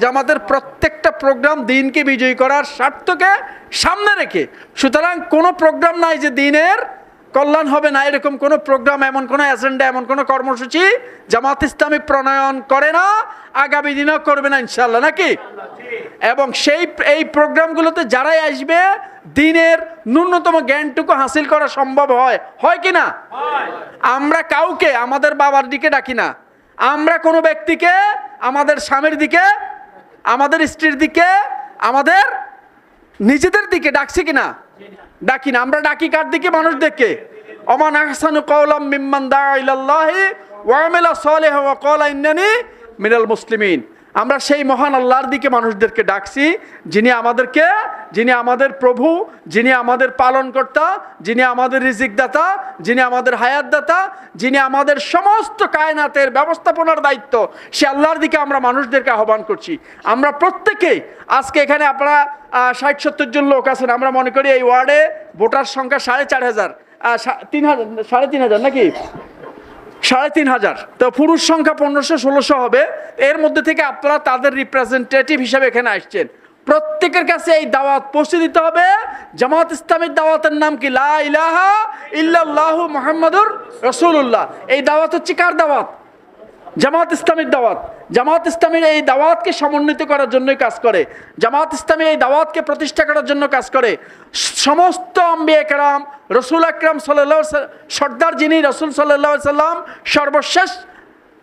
জামাতের প্রত্যেকটা প্রোগ্রাম দিনকে বিজয়ী করার স্বার্থকে সামনে রেখে, সুতরাং কোনো প্রোগ্রাম নাই যে দিনের কল্যাণ হবে না, এরকম কোনো প্রোগ্রাম, এমন কোনো এজেন্ডা, এমন কোনো কর্মসূচি জামাত ইসলামী প্রণয়ন করে না, আগামী দিনেও করবে না ইনশাআল্লাহ, নাকি? এবং এই প্রোগ্রামগুলোতে যারাই আসবে দিনের ন্যূনতম জ্ঞানটুকু হাসিল করা সম্ভব হয় কি না? আমরা কাউকে আমাদের বাবার দিকে ডাকি না, আমরা কোনো ব্যক্তিকে আমাদের স্বামীর দিকে, আমাদের স্ত্রীর দিকে, আমাদের নিজেদের দিকে ডাকছি কিনা? ডাকি না। আমরা ডাকি কার দিকে? মানুষদেরকে। ওমান আহসানু কাওলাম মিম্মান দাআ ইলাল্লাহি ওয়া আমিলা সালিহান ওয়া ক্বালা ইন্নানি মিনাল মুসলিমিন। আমরা সেই মহান আল্লাহর দিকে মানুষদেরকে ডাকছি, যিনি আমাদের প্রভু, যিনি আমাদের পালনকর্তা, যিনি আমাদের রিজিকদাতা, যিনি আমাদের হায়াতদাতা, যিনি আমাদের সমস্ত কায়নাতের ব্যবস্থাপনার দায়িত্ব, সে আল্লাহর দিকে আমরা মানুষদেরকে আহ্বান করছি। আমরা প্রত্যেকেই আজকে এখানে আপনারা ৬০-৭০ জন লোক আছেন, আমরা মনে করি এই ওয়ার্ডে ভোটার সংখ্যা ৪,৫০০, ৩,৫০০ নাকি? ৩,৫০০। তো পুরুষ সংখ্যা ১৫০০-১৬০০ হবে। এর মধ্যে থেকে আপনারা তাদের রিপ্রেজেন্টেটিভ হিসেবে এখানে আসছেন। প্রত্যেকের কাছে এই দাওয়াত পৌঁছে দিতে হবে। জামাত ইসলামের দাওয়াতের নাম কি? লা ইলাহা ইল্লাল্লাহু মুহাম্মাদুর রাসূলুল্লাহ। এই দাওয়াত হচ্ছে কার দাওয়াত? জামাত ইসলামের দাওয়াত। জামাত ইসলামের এই দাওয়াতকে সমন্বিত করার জন্যই কাজ করে, জামাত ইসলামের এই দাওয়াতকে প্রতিষ্ঠা করার জন্য কাজ করে। সমস্ত আম্বিয়া কেরাম, রসুল আকরাম সাল্লাল্লাহু আলাইহি ওয়াসাল্লাম, সর্দার যিনি রসুল সাল্লাল্লাহু আলাইহি ওয়াসাল্লাম সর্বশেষ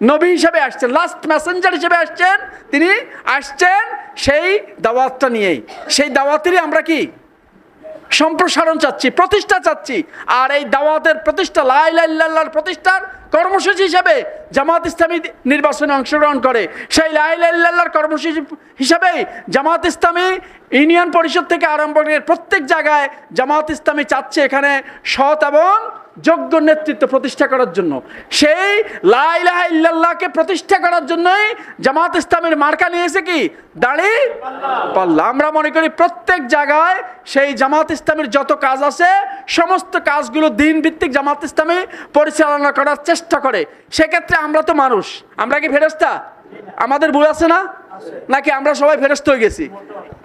নবী হিসেবে আসছেন, লাস্ট মেসেঞ্জার হিসেবে আসছেন, তিনি আসছেন সেই দাওয়াতটা নিয়েই। সেই দাওয়াতেরই আমরা কি সম্প্রসারণ চাচ্ছি, প্রতিষ্ঠা চাচ্ছি। আর এই দাওয়াতের প্রতিষ্ঠা, লা ইলাহা ইল্লাল্লাহর প্রতিষ্ঠার কর্মসূচি হিসাবে জামাত ইসলামী নির্বাচনে অংশগ্রহণ করে। সেই লা ইলাহা ইল্লাল্লাহর কর্মসূচি হিসাবেই জামাত ইসলামী ইউনিয়ন পরিষদ থেকে আরম্ভ করে প্রত্যেক জায়গায় জামাত ইসলামী চাচ্ছে এখানে সৎ এবং যোগ্য নেতৃত্ব প্রতিষ্ঠা করার জন্য। সেই লা ইলাহা ইল্লাল্লাহকে প্রতিষ্ঠা করার জন্যই জামাত ইসলামের মার্কা নিয়েছে কি? দাড়ি পাল্লা। আমরা মনে করি প্রত্যেক জায়গায় সেই জামাত ইসলামের যত কাজ আছে সমস্ত কাজগুলো দিন ভিত্তিক জামাত ইসলামী পরিচালনা করার চেষ্টা করে। সেক্ষেত্রে আমরা তো মানুষ, আমরা কি ফেরেশতা? আমাদের ভুল আছে না? নাকি আমরা সবাই ফেরেশতা হয়ে গেছি?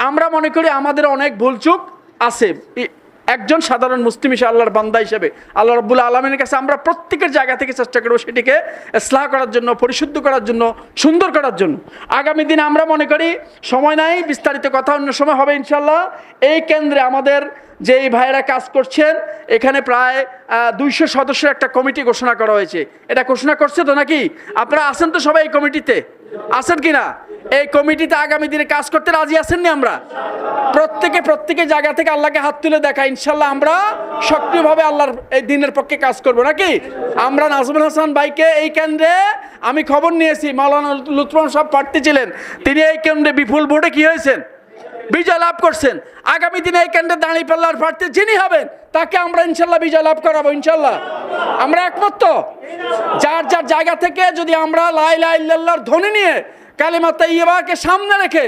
আমরা মনে করি আমাদের অনেক ভুলচুক আছে। একজন সাধারণ মুসলিম হিসেবে, আল্লাহর বান্দা হিসেবে আল্লাহ রাব্বুল আলামিনের কাছে আমরা প্রত্যেকের জায়গা থেকে চেষ্টা করব সেটিকে ইসলাহ করার জন্য, পরিশুদ্ধ করার জন্য, সুন্দর করার জন্য। আগামী দিনে আমরা মনে করি, সময় নাই, বিস্তারিত কথা অন্য সময় হবে ইনশাল্লাহ। এই কেন্দ্রে আমাদের যে এই ভাইয়েরা কাজ করছেন, এখানে প্রায় ২০০ সদস্যের একটা কমিটি ঘোষণা করা হয়েছে। এটা ঘোষণা করছে তো নাকি? আপনারা আছেন তো সবাই এই কমিটিতে? আছেন কি না? এই কমিটিতে আগামী দিনে কাজ করতে রাজি আছেন নি? আমরা প্রত্যেকে জায়গা থেকে আল্লাহকে হাত তুলে দেখা, ইনশাল্লাহ আমরা সক্রিয়ভাবে আল্লাহর এই দিনের পক্ষে কাজ করব, নাকি? আমরা নাজমুল হাসান ভাইকে এই কেন্দ্রে, আমি খবর নিয়েছি, মাওলানা লুৎফর সাহেব প্রার্থী ছিলেন, তিনি এই কেন্দ্রে বিপুল ভোটে কি হয়েছেন? বিজয় লাভ করছেন। আগামী দিনে এই কেন্দ্রে দাঁড়িপাল্লার প্রার্থী যিনি হবেন তাকে আমরা ইনশাল্লাহ বিজয় লাভ করাবো ইনশাল্লাহ। আমরা একমত। যার যার জায়গা থেকে যদি আমরা লা ইলাহা ইল্লাল্লাহর ধ্বনি নিয়ে, কালিমা তাইয়্যিবাকে সামনে রেখে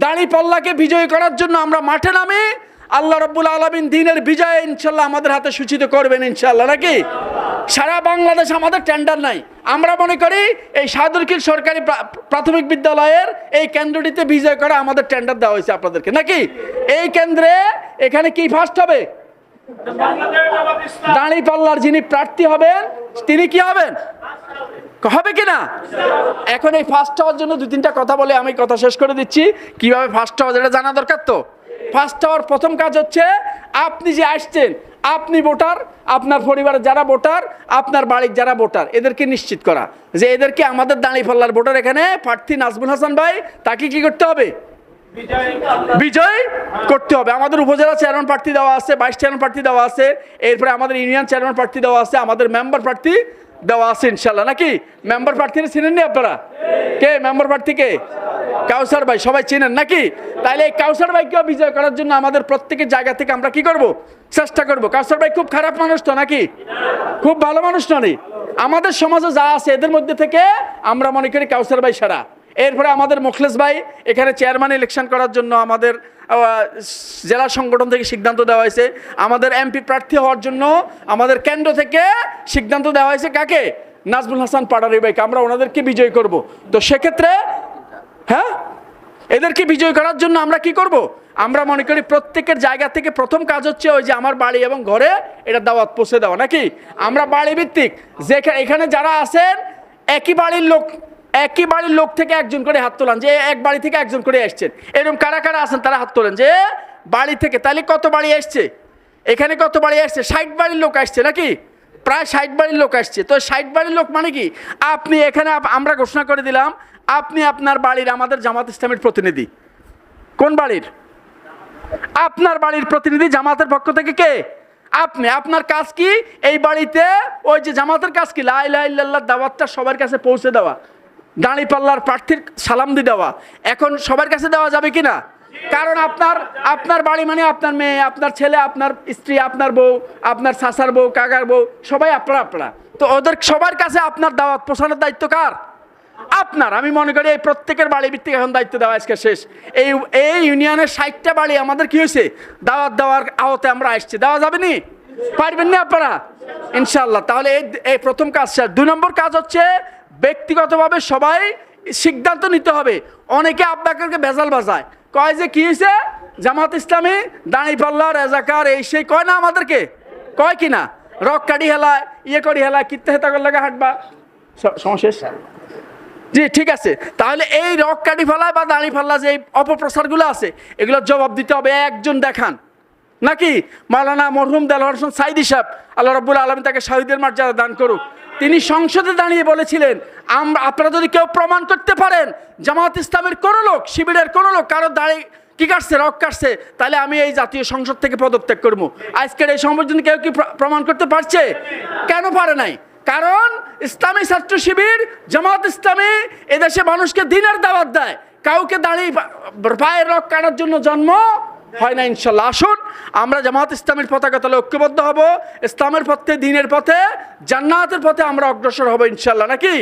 দাঁড়িপাল্লাকে বিজয় করার জন্য আমরা মাঠে নামি, আল্লাহ রাব্বুল আলামিন দ্বীনের বিজয় ইনশাল্লাহ আমাদের হাতে সূচিত করবেন ইনশাল্লাহ, নাকি? সারা বাংলাদেশ আমাদের টেন্ডার নাই। আমরা মনে করি এই সাদুরকিল সরকারি প্রাথমিক বিদ্যালয়ের এই কেন্দ্রটিতে বিজয় করা আমাদের টেন্ডার দেওয়া হয়েছে আপনাদেরকে, নাকি? এই কেন্দ্রে এখানে কি ফার্স্ট হবে? দাঁড়িপাল্লার যিনি প্রার্থী হবেন তিনি কি হবেন? হবে কিনা? এখন এই ফার্স্ট হওয়ার জন্য ২-৩টা কথা বলে আমি কথা শেষ করে দিচ্ছি। কিভাবে ফার্স্ট হওয়া যেটা জানা দরকার। তো ফার্স্ট হওয়ার প্রথম কাজ হচ্ছে, আপনি যে আসছেন, আপনি ভোটার, আপনার পরিবারের যারা ভোটার, আপনার বাড়ির যারা ভোটার, এদেরকে নিশ্চিত করা যে এদেরকে আমাদের দাঁড়িপাল্লার ভোটার এখানে প্রার্থী নাজমুল হাসান ভাই, তাকে কি করতে হবে? বিজয় করতে হবে। আমাদের উপজেলা চেয়ারম্যান প্রার্থী দেওয়া আছে, ভাইস চেয়ারম্যান প্রার্থী দেওয়া আছে, এরপরে আমাদের ইউনিয়ন চেয়ারম্যান প্রার্থী দেওয়া আছে, আমাদের মেম্বার প্রার্থী দেওয়া আছে ইনশাল্লাহ, নাকি? মেম্বার প্রার্থীরা চিনেননি আপনারা? কে মেম্বার প্রার্থী? কে? কাউসার ভাই, সবাই চিনেন নাকি? তাহলে এই কাউসার ভাইকেও বিজয় করার জন্য আমাদের প্রত্যেকের জায়গা থেকে আমরা কি করব? চেষ্টা করব। কাউসার ভাই খুব খারাপ মানুষ তো নাকি? খুব ভালো মানুষ নয়। আমাদের সমাজে যা আছে এদের মধ্যে থেকে আমরা মনে করি কাউসার ভাই সারা। এরপরে আমাদের মুখলেস ভাই এখানে চেয়ারম্যান ইলেকশন করার জন্য আমাদের জেলা সংগঠন থেকে সিদ্ধান্ত দেওয়া হয়েছে। আমাদের এমপি প্রার্থী হওয়ার জন্য আমাদের কেন্দ্র থেকে সিদ্ধান্ত দেওয়া হয়েছে কাকে? নাজমুল হাসান পাটারি ভাইকে। আমরা ওনাদেরকে বিজয় করব। তো সেক্ষেত্রে হ্যাঁ এদেরকে বিজয় করার জন্য আমরা কি করব? আমরা মনে করি প্রত্যেকের জায়গা থেকে প্রথম কাজ হচ্ছে ওই যে আমার বাড়ি এবং ঘরে এটা দাওয়াত পৌঁছে দেওয়া, নাকি? আমরা বাড়ি ভিত্তিক যে এখানে যারা আছেন একই বাড়ির লোক থেকে একজন করে হাত তোলেন, যে এক বাড়ি থেকে একজন করে আসছেন, এরকম কারা কারা আছেন তারা হাত তোলেন যে বাড়ি থেকে। তাহলে কত বাড়ি আসছে এখানে? কত বাড়ি আসছে? 60 বাড়ির লোক আসছে, নাকি? প্রায় 60 বাড়ির লোক আসছে। তো 60 বাড়ির লোক মানে কি? আপনি এখানে আমরা ঘোষণা করে দিলাম আপনি আপনার বাড়ির আমাদের জামাত ইসলামের প্রতিনিধি। কোন বাড়ির? আপনার বাড়ির প্রতিনিধি জামাতের পক্ষ থেকে কে? আপনি। আপনার কাজ কি? এই বাড়িতে ওই যে জামাতের কাজ কি? লা ইলাহা ইল্লাল্লাহ দাওয়াতটা সবার কাছে পৌঁছে দেওয়া, দাঁড়িপাল্লার প্রার্থীর সালাম দিয়ে দেওয়া। এখন সবার কাছে দেওয়া যাবে কিনা? কারণ আপনার বাড়ি মানে আপনার মেয়ে, আপনার ছেলে, আপনার স্ত্রী, আপনার বউ, আপনার চাচার বউ, কাকার বউ, সবাই আপনারা। তো ওদের সবার কাছে আপনার দাওয়াত পৌঁছানোর দায়িত্ব কার? আপনার। আমি মনে করি এই প্রত্যেকের বাড়ি ভিত্তিক এখন দায়িত্ব দেওয়া আজকে শেষ। এই ইউনিয়নের 60টা বাড়ি আমাদের কি হয়েছে? দাওয়াত দেওয়ার আওতায় আমরা আসছি। দেওয়া যাবে নি? পারবেন না আপনারা? ইনশাআল্লাহ। তাহলে এই প্রথম কাজ শেষ। 2 নম্বর কাজ হচ্ছে ব্যক্তিগতভাবে সবাই সিদ্ধান্ত নিতে হবে। অনেকে আব্বাকে ভেজাল বাজায়, কয় যে কি হয়েছে জামাত ইসলামী দাঁড়িপাল্লা রেজাকার এই সেই কয় না আমাদেরকে, কয় কি না? রক কাটি হেলায়, ইয়ে করি হেলায়, কিত্তে হেতা করে লাগা হাঁটবা সমস্যা। জি ঠিক আছে। তাহলে এই রক কাটি ফেলায় বা দাঁড়ি ফেলা যে অপপ্রচারগুলো আছে এগুলোর জবাব দিতে হবে। একজন দেখান, নাকি? মাওলানা মরহুম দেলোয়ার হোসেন সাইদি সাহেব, আল্লাহ রাব্বুল আলামিন তাকে শহীদের মর্যাদা দান করুক, তিনি সংসদে দাঁড়িয়ে বলেছিলেন আপনারা যদি কেউ প্রমাণ করতে পারেন জামাত ইসলামের কোনো লোক, শিবিরের কোনো লোক কারো দাঁড়ি কি কাটছে, রক কাটছে, তাহলে আমি এই জাতীয় সংসদ থেকে পদত্যাগ করবো। আজকের এই সংবাদ কেউ কি প্রমাণ করতে পারছে? কেন পারে নাই? কারণ ইসলামী ছাত্র শিবির, জামাত ইসলামী এদেশে মানুষকে দ্বীনের দাওয়াত দেয়, কাউকে দাঁড়িয়ে পায়ের রক কাটার জন্য জন্ম হয় না। ইনশাল্লাহ আসুন আমরা জামাত ইসলামের পতাকা তলে ঐক্যবদ্ধ হব, ইসলামের পথে, দ্বীনের পথে, জান্নাতের পথে আমরা অগ্রসর হব ইনশাল্লাহ, নাকি?